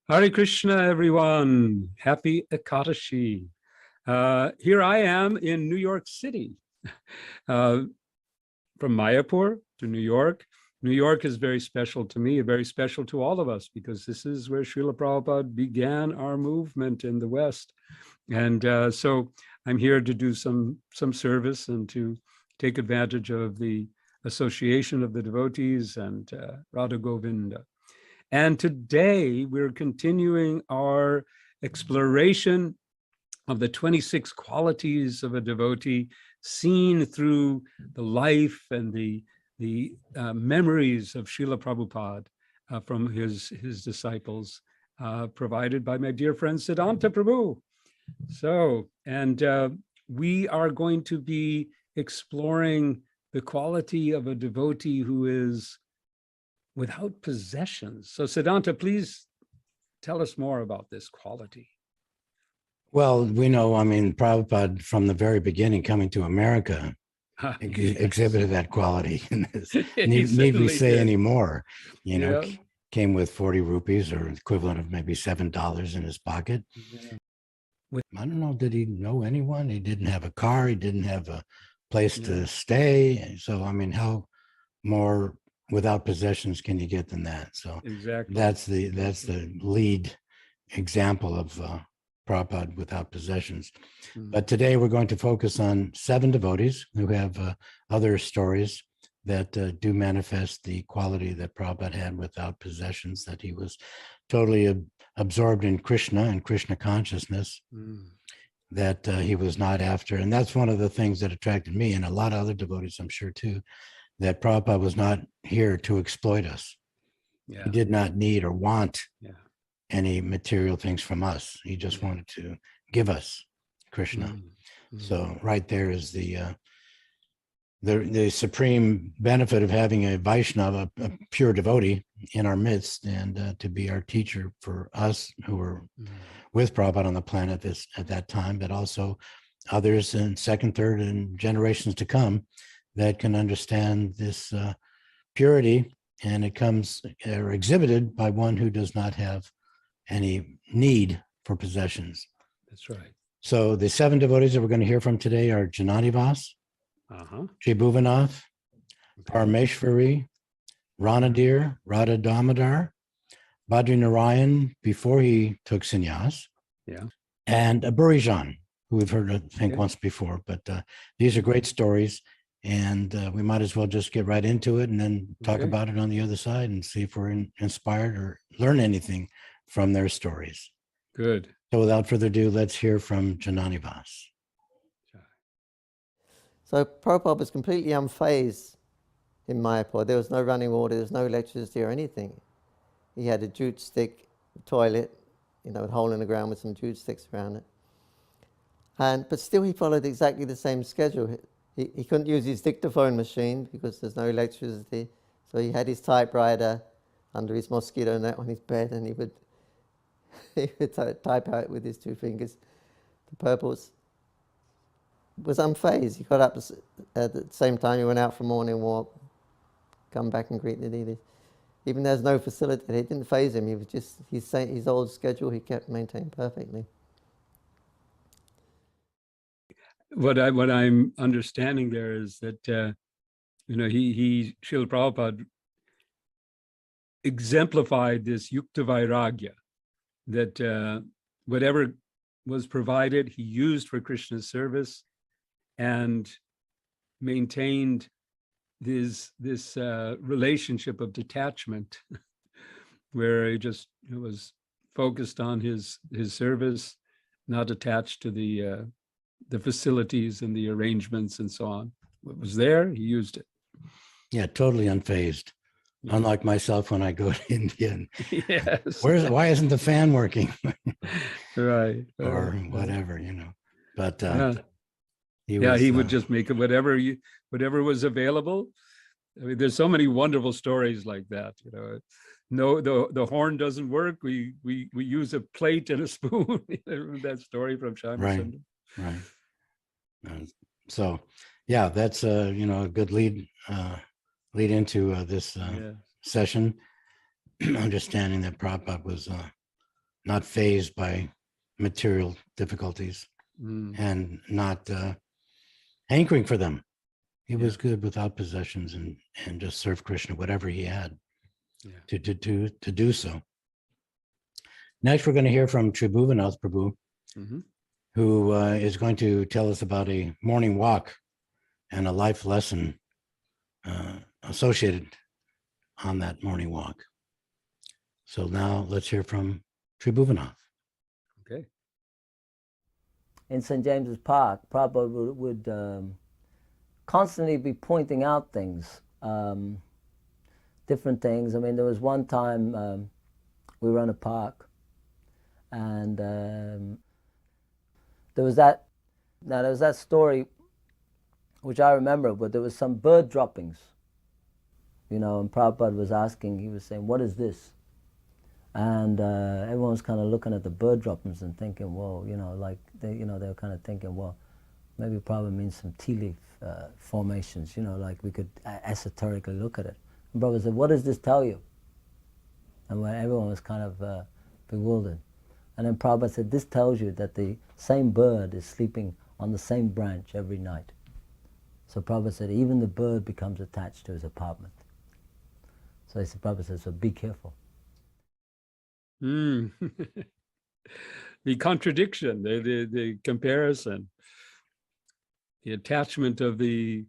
Hare Krishna, everyone. Happy Ekadashi. Here I am in New York City. From Mayapur to New York. New York is very special to me, very special to all of us, because this is where Srila Prabhupada began our movement in the West. And so I'm here to do some service and to take advantage of the association of the devotees and Radha Govinda. And today we're continuing our exploration of the 26 qualities of a devotee seen through the life and the memories of Srila Prabhupada from his disciples, provided by my dear friend Siddhanta Prabhu. So, and we are going to be exploring the quality of a devotee who is without possessions. So Siddhanta, please tell us more about this quality. Well, we know, I mean, Prabhupada from the very beginning coming to America exhibited that quality. Need we say any more? You know, came with 40 rupees or equivalent of maybe $7 in his pocket. Yeah. I don't know, did he know anyone? He didn't have a car. He didn't have a place to stay. So, I mean, how more without possessions can you get than that? So exactly, that's the lead example of Prabhupada without possessions. But today we're going to focus on 7 devotees who have other stories that do manifest the quality that Prabhupada had without possessions, that he was totally absorbed in Krishna and Krishna consciousness, that he was not after. And that's one of the things that attracted me and a lot of other devotees, I'm sure too, that Prabhupada was not here to exploit us. He did not need or want any material things from us. He just wanted to give us Krishna. So right there is the supreme benefit of having a Vaishnava, a pure devotee in our midst, and to be our teacher for us who were with Prabhupada on the planet at that time, but also others in second, third, and generations to come that can understand this purity, and it comes or exhibited by one who does not have any need for possessions. That's right. So the 7 devotees that we're going to hear from today are Jananivas, Sri Bhuvanath, Parameshwari, Ranadir, Radha Damodar, Badri Narayan before he took sannyas, and Burijan, who we've heard, I think, once before. But these are great stories, and we might as well just get right into it and then talk about it on the other side and see if we're inspired or learn anything from their stories. Good. So without further ado, let's hear from Jananivas. So Prabhupada was completely unfazed in Mayapur. There was no running water, there was no electricity or anything. He had a jute stick toilet, you know, a hole in the ground with some jute sticks around it. But still he followed exactly the same schedule. He couldn't use his dictaphone machine because there's no electricity. So he had his typewriter under his mosquito net on his bed, and he would type out with his 2 fingers. The purpose was unfazed. He got up at the same time, he went out for morning walk, come back and greet the deities. Even though there's no facility, it didn't faze him. He was just, his old schedule he kept maintained perfectly. What I'm understanding there is that, Srila Prabhupada exemplified this yukta vairagya, that whatever was provided, he used for Krishna's service and maintained this relationship of detachment where he just was focused on his service, not attached to the facilities and the arrangements and so on. What was there, he used it. Yeah, totally unfazed. Unlike myself when I go to India. Yes. Why isn't the fan working? Right. Or whatever, you know. But He would just make it whatever was available. I mean, there's so many wonderful stories like that. No, the horn doesn't work. We use a plate and a spoon. That story from Shama. Right. So, yeah, that's a good lead into this session. Understanding that Prabhupada was not fazed by material difficulties and not hankering for them. He was good without possessions and just served Krishna whatever he had to do so. Next, we're going to hear from Tribhuvanath Prabhu, who is going to tell us about a morning walk and a life lesson associated on that morning walk. So now let's hear from Tribhuvanath. Okay. In St. James's Park, Prabhupada would constantly be pointing out things, different things. I mean, there was one time we were in a park, and there was that story, which I remember, but there was some bird droppings, and Prabhupada was asking, he was saying, what is this? And everyone was kind of looking at the bird droppings and thinking, well, they were kind of thinking, well, maybe Prabhupada means some tea leaf formations, like we could esoterically look at it. And Prabhupada said, what does this tell you? And when everyone was kind of bewildered. And then Prabhupada said, this tells you that the same bird is sleeping on the same branch every night. So Prabhupada said, even the bird becomes attached to his apartment. So he said, Prabhupada said, so be careful. The contradiction, the comparison, the attachment of the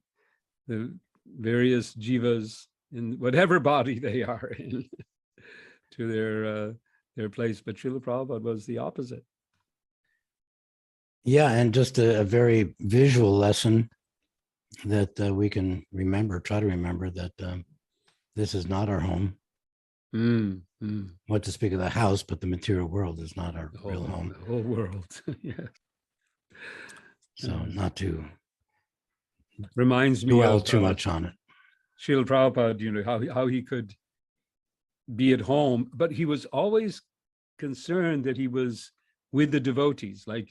various jivas in whatever body they are in to their place. But Srila Prabhupada was the opposite. Yeah, and just a very visual lesson that we can try to remember that this is not our home. What to speak of the house, but the material world is not our real home. The whole world, yes. So not to reminds me dwell of too much on it. Srila Prabhupada, how he could be at home, but he was always concerned that he was with the devotees. Like,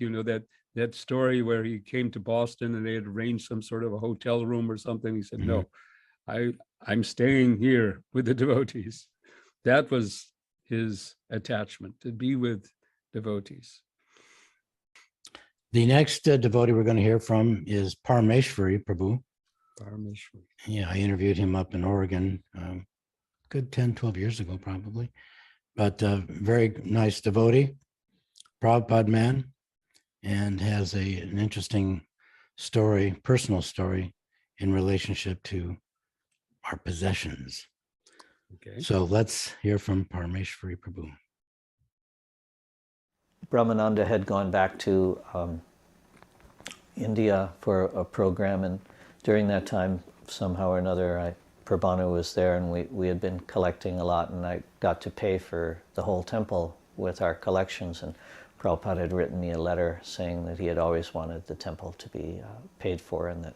that story where he came to Boston and they had arranged some sort of a hotel room or something. He said, no, I'm staying here with the devotees. That was his attachment, to be with devotees. The next devotee we're going to hear from is Parameshwari Prabhu. Parameshwari. Yeah, I interviewed him up in Oregon good 10, 12 years ago, probably. But very nice devotee, Prabhupada man, and has an interesting story, personal story, in relationship to our possessions. Okay. So let's hear from Parameshwari Prabhu. Brahmananda had gone back to India for a program, and during that time, somehow or another, Prabhanu was there, and we had been collecting a lot, and I got to pay for the whole temple with our collections, and Prabhupada had written me a letter saying that he had always wanted the temple to be paid for, and that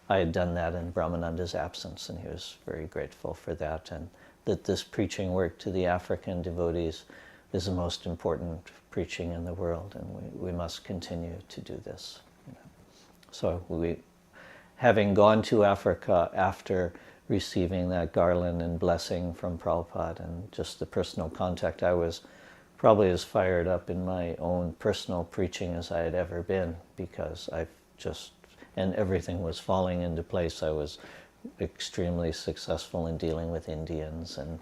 I had done that in Brahmananda's absence, and he was very grateful for that, and that this preaching work to the African devotees is the most important preaching in the world, and we must continue to do this. So having gone to Africa after receiving that garland and blessing from Prabhupada and just the personal contact, I was probably as fired up in my own personal preaching as I had ever been, because and everything was falling into place. I was extremely successful in dealing with Indians, and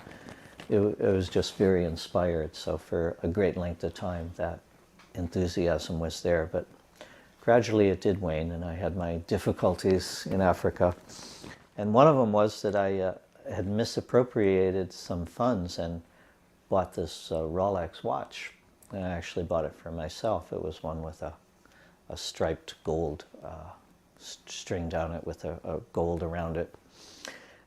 it was just very inspired. So for a great length of time, that enthusiasm was there, but gradually it did wane, and I had my difficulties in Africa. And one of them was that I had misappropriated some funds and bought this Rolex watch. And I actually bought it for myself. It was one with a striped gold string down it with a gold around it.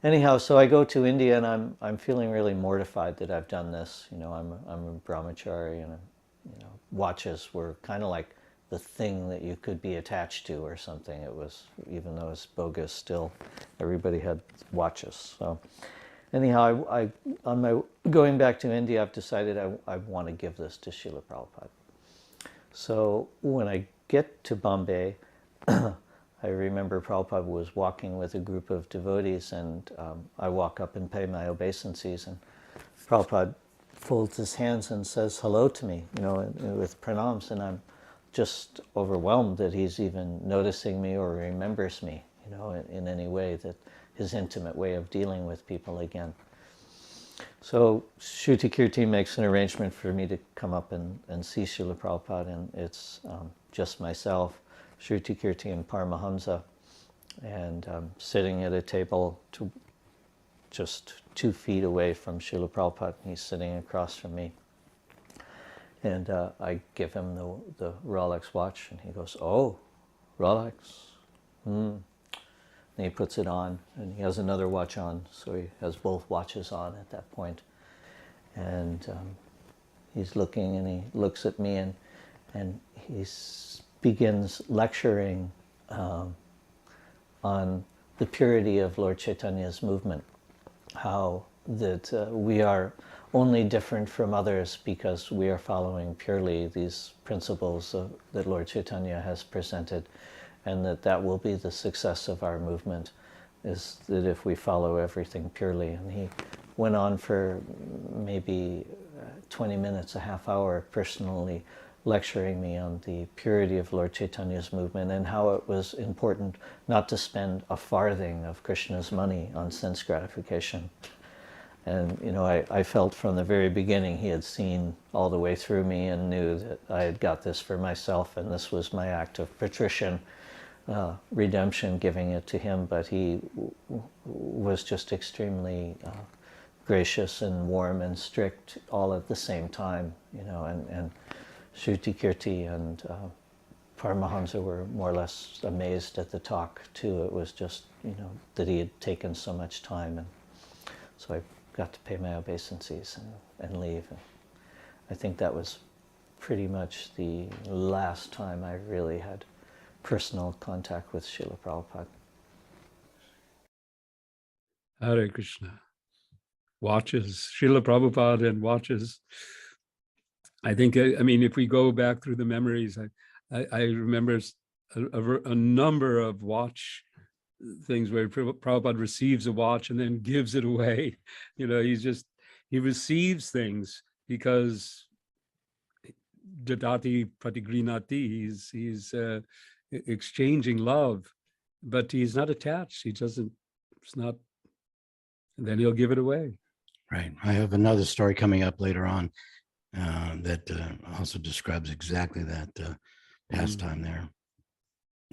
Anyhow, so I go to India, and I'm feeling really mortified that I've done this. I'm a brahmachari, and watches were kind of like the thing that you could be attached to or something. It was, even though it's bogus, still everybody had watches. So anyhow, I on my going back to India, I've decided I want to give this to Srila Prabhupada. So when I get to Bombay, I remember Prabhupada was walking with a group of devotees, and I walk up and pay my obeisances, and Prabhupada folds his hands and says hello to me, with pranams, and I'm just overwhelmed that he's even noticing me or remembers me, in any way, that his intimate way of dealing with people again. So Shruti Kirti makes an arrangement for me to come up and see Srila Prabhupada, and it's just myself, Shruti Kirti and Paramahamsa, and sitting at a table just 2 feet away from Srila Prabhupada. He's sitting across from me. And I give him the Rolex watch, and he goes, "Oh, Rolex. And he puts it on, and he has another watch on, so he has both watches on at that point. And he's looking, and he looks at me, and he begins lecturing on the purity of Lord Chaitanya's movement, how that we are only different from others because we are following purely these principles that Lord Chaitanya has presented, and that will be the success of our movement, is that if we follow everything purely. And he went on for maybe 20 minutes, a half hour, personally lecturing me on the purity of Lord Chaitanya's movement and how it was important not to spend a farthing of Krishna's money on sense gratification. And I felt from the very beginning he had seen all the way through me and knew that I had got this for myself, and this was my act of patrician redemption, giving it to him. But he was just extremely gracious and warm and strict all at the same time, and Shruti Kirti and Paramahamsa were more or less amazed at the talk too. It was just, that he had taken so much time, and so I got to pay my obeisances and leave. And I think that was pretty much the last time I really had personal contact with Srila Prabhupada. Hare Krishna. Watches, Srila Prabhupada and watches. I think, if we go back through the memories, I remember a number of watch things where Prabhupada receives a watch and then gives it away. He receives things because dadati pratigrinati, he's exchanging love, but he's not attached. It's not, and then he'll give it away. Right. I have another story coming up later on that also describes exactly that pastime there.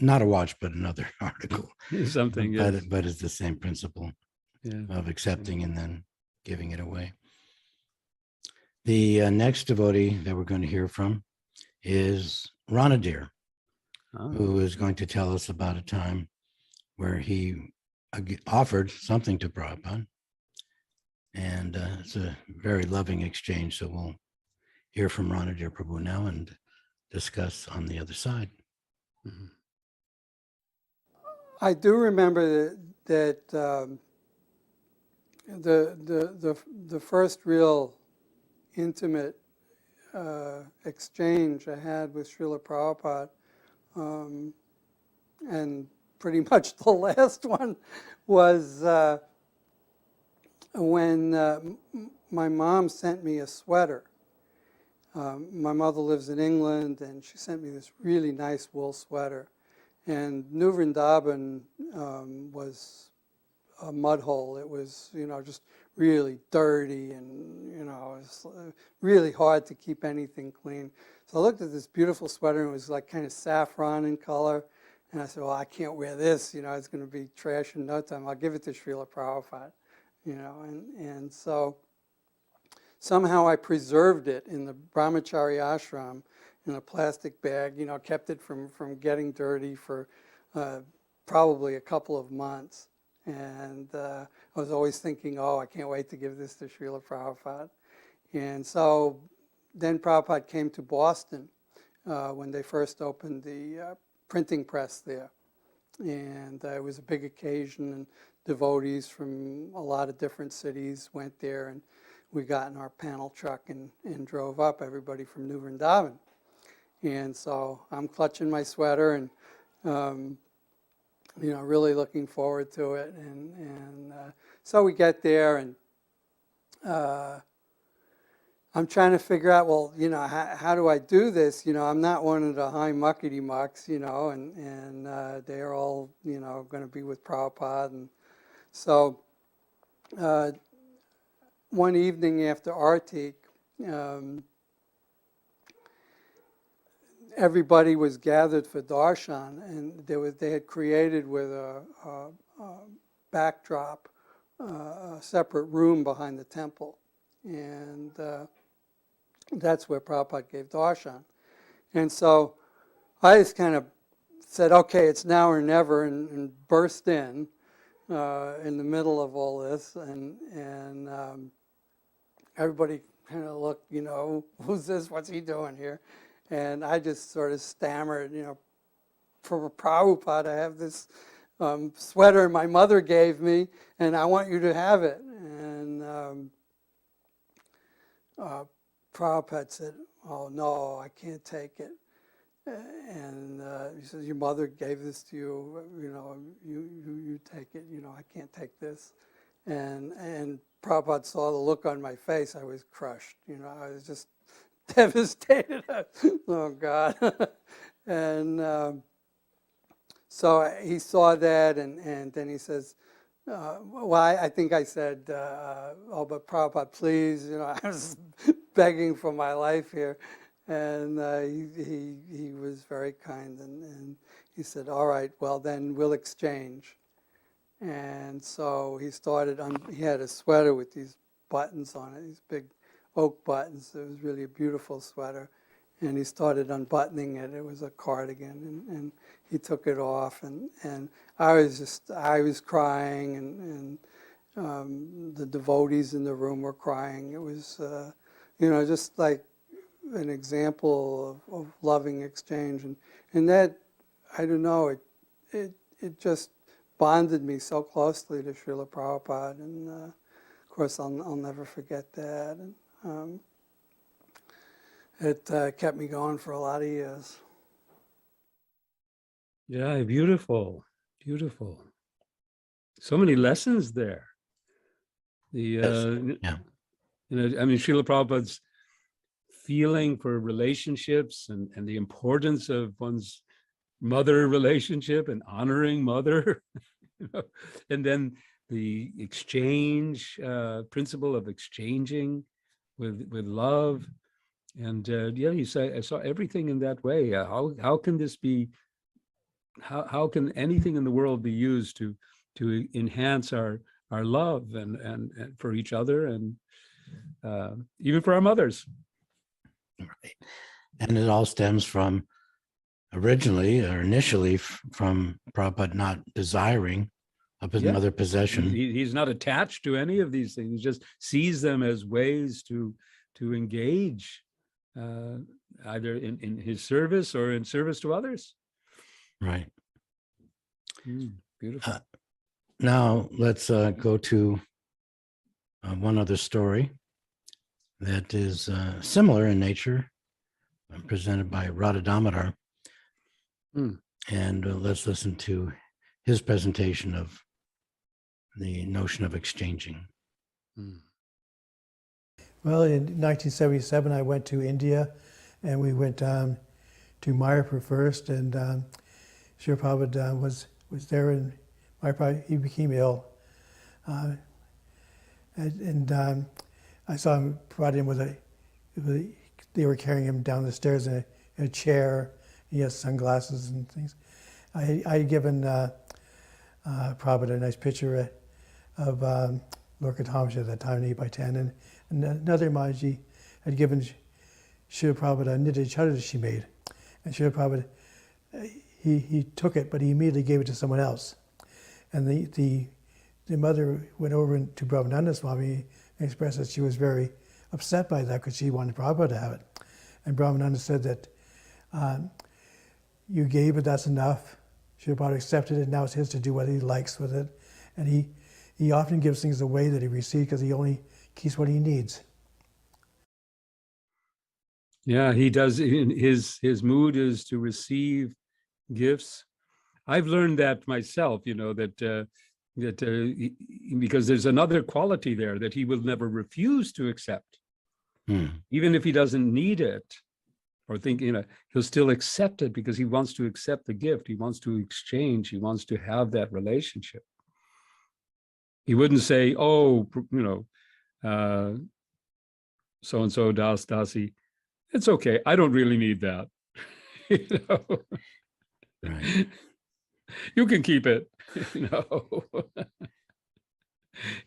Not a watch, but another article. Something, yes. But it's the same principle of accepting and then giving it away. The next devotee that we're going to hear from is Ranadir, who is going to tell us about a time where he offered something to Prabhupada. And it's a very loving exchange. So we'll hear from Ranadir Prabhu now and discuss on the other side. Mm-hmm. I do remember that the first real intimate exchange I had with Srila Prabhupada, and pretty much the last one was when my mom sent me a sweater. My mother lives in England, and she sent me this really nice wool sweater. And New Vrindavan was a mud hole. It was, just really dirty, and, it was really hard to keep anything clean. So I looked at this beautiful sweater, and it was like kind of saffron in color. And I said, well, I can't wear this, it's going to be trash in no time. I'll give it to Srila Prabhupada, and so somehow I preserved it in the Brahmachari ashram in a plastic bag, kept it from getting dirty for probably a couple of months. And I was always thinking, I can't wait to give this to Srila Prabhupada. And so then Prabhupada came to Boston, when they first opened the printing press there. And it was a big occasion, and devotees from a lot of different cities went there, and we got in our panel truck and drove up, everybody from New Vrindavan. And so I'm clutching my sweater and, really looking forward to it. And so we get there, and I'm trying to figure out, well, how do I do this? I'm not one of the high muckety mucks, and they're all, going to be with Prabhupada. And so one evening after Artik, everybody was gathered for darshan, and they had created with a backdrop a separate room behind the temple. And that's where Prabhupada gave darshan. And so I just kind of said, okay, it's now or never, and burst in the middle of all this. And everybody kind of looked, who's this? What's he doing here? And I just sort of stammered, for Prabhupada, I have this sweater my mother gave me, and I want you to have it. And Prabhupada said, oh, no, I can't take it. And he says, your mother gave this to you, you take it, I can't take this. And Prabhupada saw the look on my face. I was crushed, I was just devastated. Oh, God. And so he saw that, and then he says, well, I think I said, oh, but Prabhupada, please, I was begging for my life here. And he was very kind, and he said, all right, well, then we'll exchange. And so he started, he had a sweater with these buttons on it, these big oak buttons. It was really a beautiful sweater. And he started unbuttoning it. It was a cardigan, and he took it off, and I was crying, and the devotees in the room were crying. It was, just like an example of loving exchange, and that, I don't know, it just bonded me so closely to Srila Prabhupada, and of course I'll never forget that. And it kept me going for a lot of years. Yeah, beautiful, beautiful. So many lessons there. Srila Prabhupada's feeling for relationships and the importance of one's mother relationship and honoring mother, and then the exchange, principle of exchanging with love. And I saw everything in that way. How can this be? How can anything in the world be used to enhance our love and for each other, and even for our mothers? Right, and it all stems from initially from Prabhupada not desiring of his mother possession. He's not attached to any of these things. He just sees them as ways to engage, either in his service or in service to others. Right. Beautiful. Now let's go to one other story that is similar in nature, presented by Radha Damodar. And let's listen to his presentation of the notion of exchanging. Well, in 1977, I went to India, and we went to Mayapur first, and Srila Prabhupada was there, and Mayapur, he became ill. And I saw him brought in they were carrying him down the stairs in a chair. He has sunglasses and things. I had given Prabhupada a nice picture of Lord Katamsha at that time, 8x10, and another Maharaji had given Srila Prabhupada a knitted chadar that she made. And Srila Prabhupada, he took it, but he immediately gave it to someone else. And the mother went over to Brahmananda Swami and expressed that she was very upset by that because she wanted Prabhupada to have it. And Brahmananda said that You gave it, that's enough. Srila Prabhupada accepted it, now it's his to do what he likes with it. And he often gives things away that he received because he only keeps what he needs. Yeah, he does. His mood is to receive gifts. I've learned that myself, that because there's another quality there that he will never refuse to accept. Even if he doesn't need it or think, he'll still accept it because he wants to accept the gift. He wants to exchange. He wants to have that relationship. He wouldn't say, oh, so-and-so, dasi, it's okay. I don't really need that. Right. You can keep it.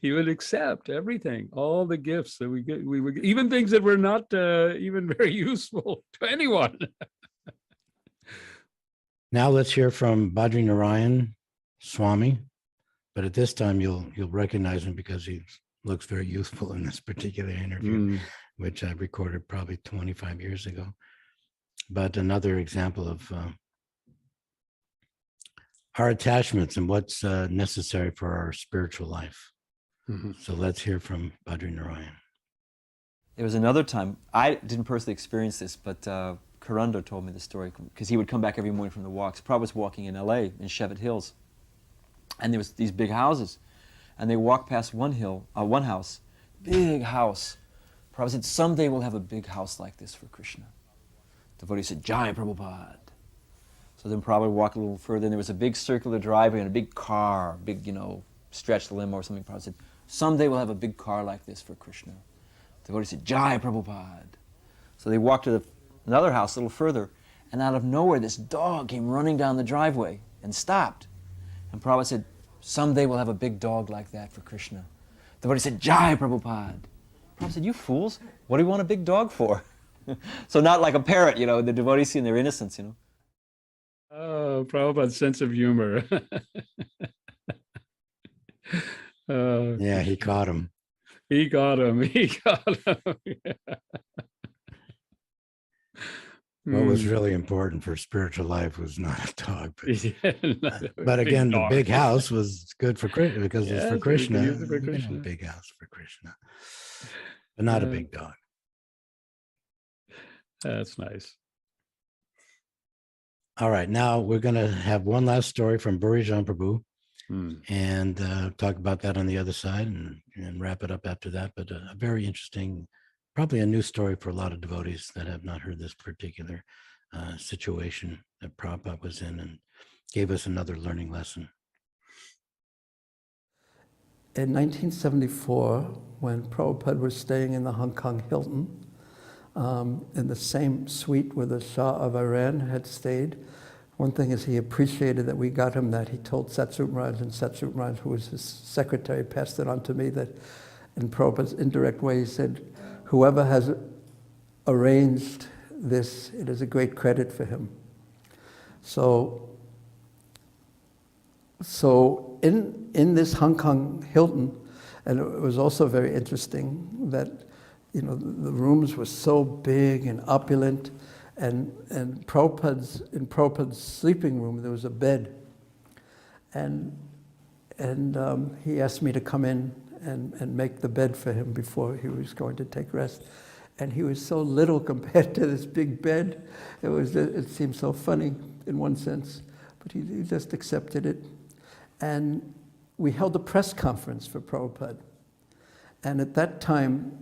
He would accept everything, all the gifts that we get. We would, even things that were not even very useful to anyone. Now let's hear from Back-Reincarnation Swami, but at this time you'll recognize him because he looks very youthful in this particular interview, which I recorded probably 25 years ago. But another example of our attachments and what's necessary for our spiritual life. So let's hear from Back-Reincarnation. There was another time, I didn't personally experience this, but Karunda told me the story, because he would come back every morning from the walks. Prabhupada was walking in LA, in Cheviot Hills, and there was these big houses, and they walked past one house, big house. Prabhupada said, someday we'll have a big house like this for Krishna. The devotee said, Jai Prabhupada. So then Prabhupada walked a little further, and there was a big circular driveway and a big car, big, stretched limo or something. Prabhupada said, someday we'll have a big car like this for Krishna. The devotee said, Jai Prabhupada. So they walked to another house a little further, and out of nowhere this dog came running down the driveway and stopped. And Prabhupada said, someday we'll have a big dog like that for Krishna. The devotee said, Jai Prabhupada. Prabhupada said, you fools, what do you want a big dog for? So not like a parrot, the devotees see in their innocence, Oh, Prabhupada's sense of humor. Yeah, he caught him. He got him. Yeah. What was really important for spiritual life was not a dog, but, but again, the big house was good for Krishna because it's for Krishna. Use it for Krishna. Big house for Krishna, but not a big dog. That's nice. All right, now we're going to have one last story from Burijan Prabhu and talk about that on the other side and wrap it up after that. But a very interesting, probably a new story for a lot of devotees that have not heard this particular situation that Prabhupada was in, and gave us another learning lesson. In 1974, when Prabhupada was staying in the Hong Kong Hilton, in the same suite where the Shah of Iran had stayed. One thing is he appreciated that we got him that. He told Satsut Maharaj, and Satsut Maharaj, who was his secretary, passed it on to me, that in Prabhupada's indirect way, he said, whoever has arranged this, it is a great credit for him. So in this Hong Kong Hilton, and it was also very interesting that the rooms were so big and opulent, and in Prabhupada's sleeping room there was a bed, and he asked me to come in and make the bed for him before he was going to take rest, and he was so little compared to this big bed. It seemed so funny in one sense, but he just accepted it, and we held a press conference for Prabhupada, and at that time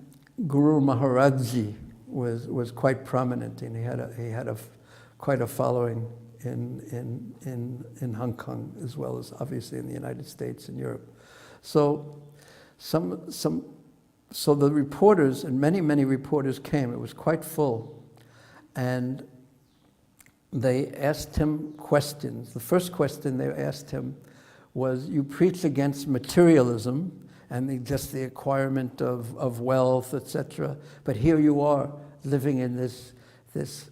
Guru Maharajji was quite prominent, and he had quite a following in Hong Kong, as well as obviously in the United States and Europe. So the reporters, and many reporters came. It was quite full, and they asked him questions. The first question they asked him was, "You preach against materialism and just the acquirement of wealth, etc. But here you are living in this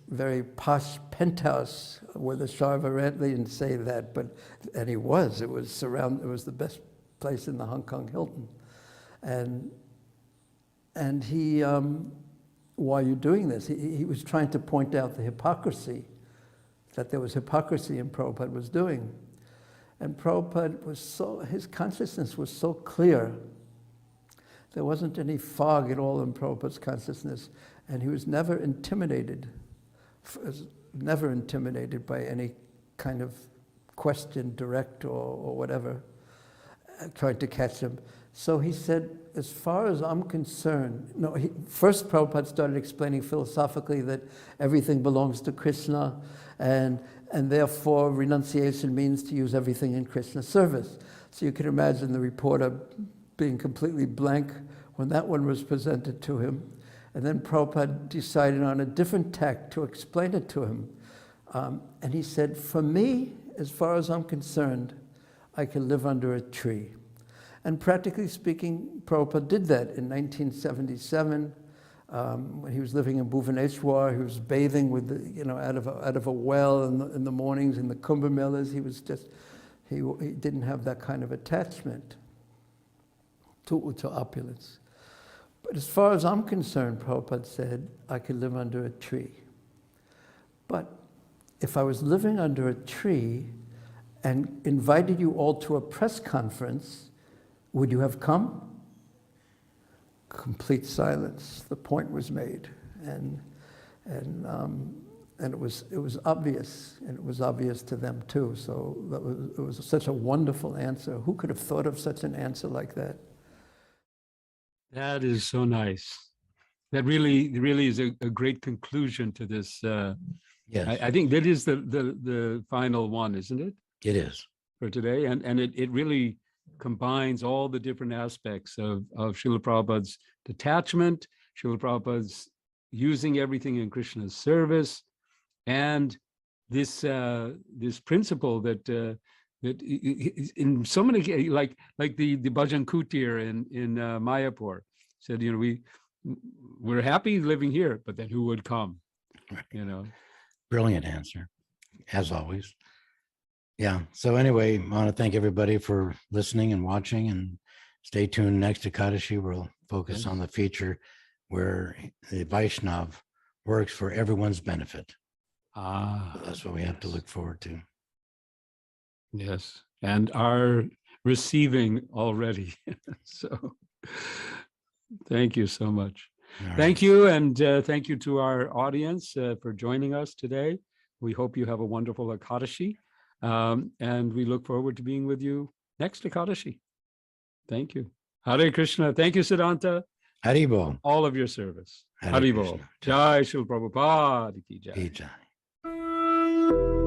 very posh penthouse where the Shah of Iran," they didn't say that, and he was. It was the best place in the Hong Kong Hilton, and he, why are you doing this? He was trying to point out the hypocrisy that there was hypocrisy in Prabhupada was doing. And Prabhupada was his consciousness was so clear. There wasn't any fog at all in Prabhupada's consciousness, and he was never intimidated by any kind of question, direct or whatever, tried to catch him. So he said, as far as I'm concerned, first Prabhupada started explaining philosophically that everything belongs to Krishna, and therefore renunciation means to use everything in Krishna's service. So you can imagine the reporter being completely blank when that one was presented to him. And then Prabhupada decided on a different tack to explain it to him. And he said, for me, as far as I'm concerned, I can live under a tree. And practically speaking, Prabhupada did that in 1977. When he was living in Bhubaneswar, he was bathing with out of a well in the mornings in the Kumbh Melas. He was he didn't have that kind of attachment to opulence. But as far as I'm concerned, Prabhupada said, I could live under a tree. But if I was living under a tree and invited you all to a press conference, would you have come? Complete silence. The point was made, and it was obvious, and it was obvious to them too. So it was such a wonderful answer. Who could have thought of such an answer like that? That is so nice. That really is a great conclusion to this. Yes, I think that is the final one, isn't it? it is. For today, and it really combines all the different aspects of Srila Prabhupada's detachment, Srila Prabhupada's using everything in Krishna's service, and this principle that in so many, like the Bhajan Kutir in Mayapur said, we're happy living here, but then who would come? Right. Brilliant answer, as always. Yeah. So anyway, I want to thank everybody for listening and watching, and stay tuned. Next Ekadashi, we'll focus on the feature where the Vaishnava works for everyone's benefit. So that's what we have to look forward to. Yes, and are receiving already. So thank you so much. All Thank right. you, and thank you to our audience for joining us today. We hope you have a wonderful Ekadashi. And we look forward to being with you next Ekadashi. Thank you. Hare Krishna. Thank you, Siddhanta. Haribol. All of your service. Hare Haribol. Krishna. Jai Srila Prabhupada ki jai. Jai.